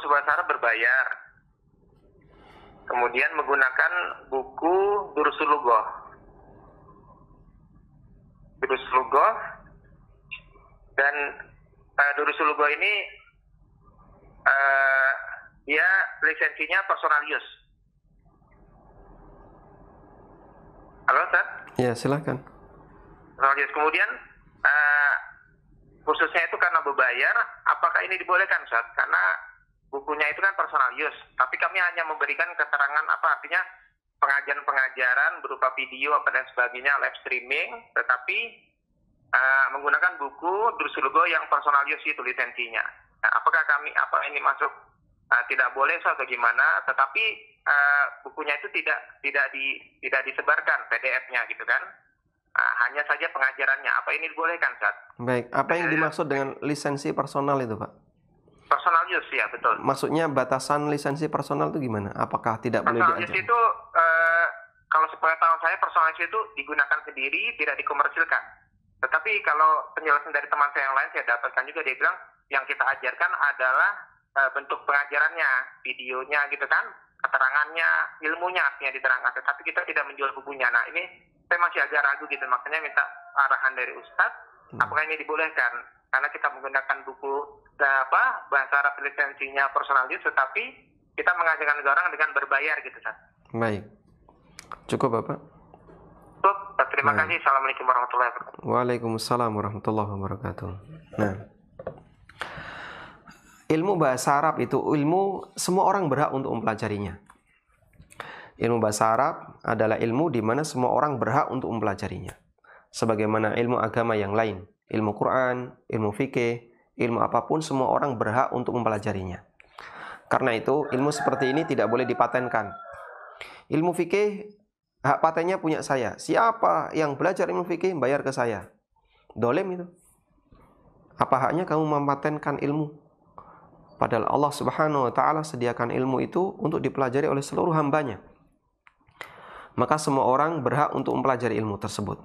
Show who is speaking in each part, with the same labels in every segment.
Speaker 1: kursus bahasa Arab berbayar. Kemudian menggunakan buku Durusul Lughah. Durusul Lughah, dan Durusul Lughah ini dia lisensinya personal use. Halo, Ustaz?
Speaker 2: Ya, silakan.
Speaker 1: Personal use. Kemudian kursusnya itu karena berbayar, apakah ini dibolehkan, Ustaz? Karena bukunya itu kan personal use, tapi kami hanya memberikan keterangan artinya pengajaran berupa video dan sebagainya, live streaming, tetapi menggunakan buku Durusul Lughah yang personal use itu lisensinya. Nah, apakah ini masuk tidak boleh atau gimana? Tetapi bukunya itu tidak disebarkan PDF-nya gitu kan? Hanya saja pengajarannya. Apa ini dibolehkan, Ustaz?
Speaker 2: Baik, apa yang dimaksud dengan lisensi personal itu, Pak?
Speaker 1: Personal use, ya, betul.
Speaker 2: Maksudnya batasan lisensi personal itu gimana? Apakah tidak boleh diajar?
Speaker 1: Personal use itu, kalau sepengetahuan saya, personal use itu digunakan sendiri, tidak dikomersilkan. Tetapi kalau penjelasan dari teman saya yang lain, saya dapatkan juga, dia bilang, yang kita ajarkan adalah bentuk pengajarannya, videonya gitu kan, keterangannya, ilmunya artinya diterangkan. Tetapi kita tidak menjual bukunya. Nah, ini saya masih agak ragu gitu, makanya minta arahan dari Ustadz, apakah ini dibolehkan? Karena kita menggunakan buku bahasa Arab lisensinya personal use, tetapi kita mengajarkan orang dengan berbayar gitu, Ustaz.
Speaker 2: Baik. Cukup, Bapak?
Speaker 1: Cukup. Terima kasih. Assalamualaikum warahmatullahi wabarakatuh.
Speaker 2: Waalaikumsalam warahmatullahi wabarakatuh. Nah, ilmu bahasa Arab itu ilmu semua orang berhak untuk mempelajarinya. Ilmu bahasa Arab adalah ilmu di mana semua orang berhak untuk mempelajarinya. Sebagaimana ilmu agama yang lain, ilmu Quran, ilmu fikih, ilmu apapun, semua orang berhak untuk mempelajarinya. Karena itu, ilmu seperti ini tidak boleh dipatenkan. Ilmu fikih, hak patennya punya saya. Siapa yang belajar ilmu fikih, bayar ke saya. Dolem itu. Apa haknya kamu mempatenkan ilmu? Padahal Allah Subhanahu wa Ta'ala sediakan ilmu itu untuk dipelajari oleh seluruh hambanya. Maka semua orang berhak untuk mempelajari ilmu tersebut.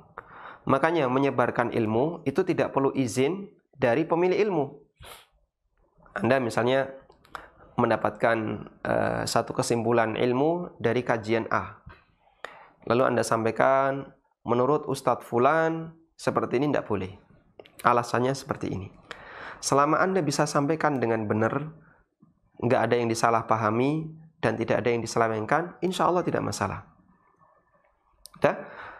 Speaker 2: Makanya menyebarkan ilmu itu tidak perlu izin dari pemilik ilmu. Anda misalnya mendapatkan satu kesimpulan ilmu dari kajian A. Lalu Anda sampaikan, menurut Ustadz Fulan, seperti ini tidak boleh. Alasannya seperti ini. Selama Anda bisa sampaikan dengan benar, nggak ada yang disalahpahami, dan tidak ada yang diselewengkan, insya Allah tidak masalah.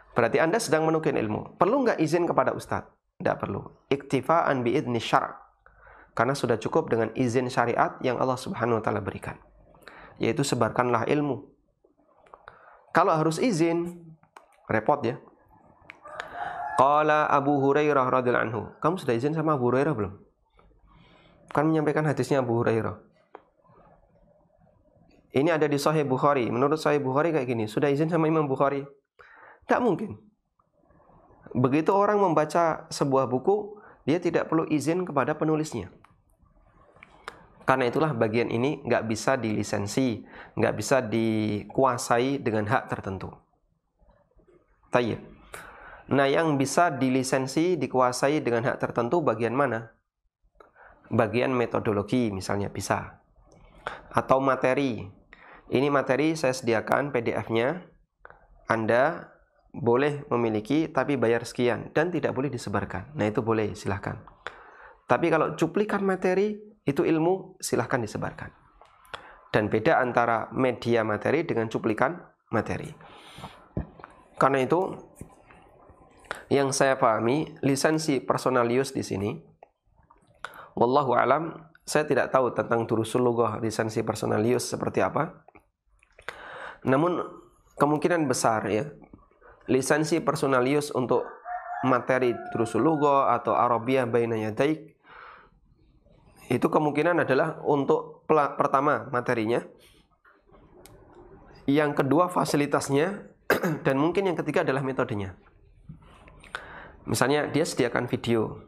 Speaker 2: Berarti Anda sedang menukil ilmu. Perlu nggak izin kepada Ustadz? Tidak perlu. Iktifaan bi'idni syar'. Karena sudah cukup dengan izin syariat yang Allah Subhanahu wa Ta'ala berikan. Yaitu sebarkanlah ilmu. Kalau harus izin, repot ya. Qala Abu Hurairah radhiyallahu anhu. Kamu sudah izin sama Abu Hurairah belum? Kan menyampaikan hadisnya Abu Hurairah. Ini ada di Sahih Bukhari. Menurut Sahih Bukhari kayak gini. Sudah izin sama Imam Bukhari? Tidak mungkin. Begitu orang membaca sebuah buku, dia tidak perlu izin kepada penulisnya. Karena itulah bagian ini nggak bisa dilisensi, nggak bisa dikuasai dengan hak tertentu. Tayyib. Nah, yang bisa dilisensi, dikuasai dengan hak tertentu bagian mana? Bagian metodologi misalnya bisa. Atau materi. Ini materi saya sediakan PDF-nya. Anda boleh memiliki tapi bayar sekian dan tidak boleh disebarkan. Nah, itu boleh, silahkan. Tapi kalau cuplikan materi itu ilmu, silahkan disebarkan. Dan beda antara media materi dengan cuplikan materi. Karena itu yang saya pahami lisensi personal use di sini, wallahu alam, saya tidak tahu tentang Durusul Lughah lisensi personal use seperti apa. Namun kemungkinan besar ya, lisensi personal use untuk materi Durusul Lughah atau Arabiyah Baina Yadaik itu kemungkinan adalah untuk pertama materinya, yang kedua fasilitasnya, dan mungkin yang ketiga adalah metodenya. Misalnya dia sediakan video,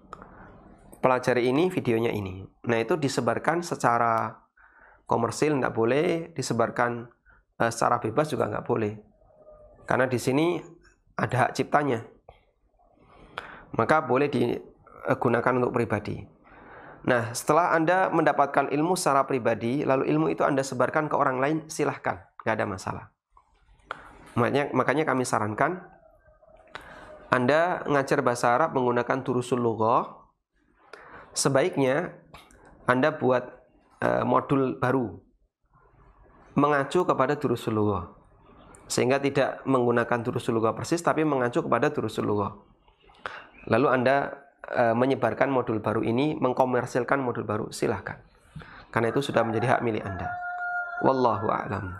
Speaker 2: pelajari ini, videonya ini. Nah, itu disebarkan secara komersil tidak boleh, disebarkan secara bebas juga nggak boleh. Karena di sini ada hak ciptanya. Maka boleh digunakan untuk pribadi. Nah, setelah Anda mendapatkan ilmu secara pribadi, lalu ilmu itu Anda sebarkan ke orang lain, silahkan, nggak ada masalah. Makanya kami sarankan Anda ngajar bahasa Arab menggunakan durusul lughah. Sebaiknya Anda buat modul baru mengacu kepada durusul lughah, sehingga tidak menggunakan durusul lughah persis, tapi mengacu kepada durusul lughah. Lalu Anda menyebarkan modul baru ini, mengkomersilkan modul baru, silahkan. Karena itu sudah menjadi hak milik Anda. Wallahu a'lam.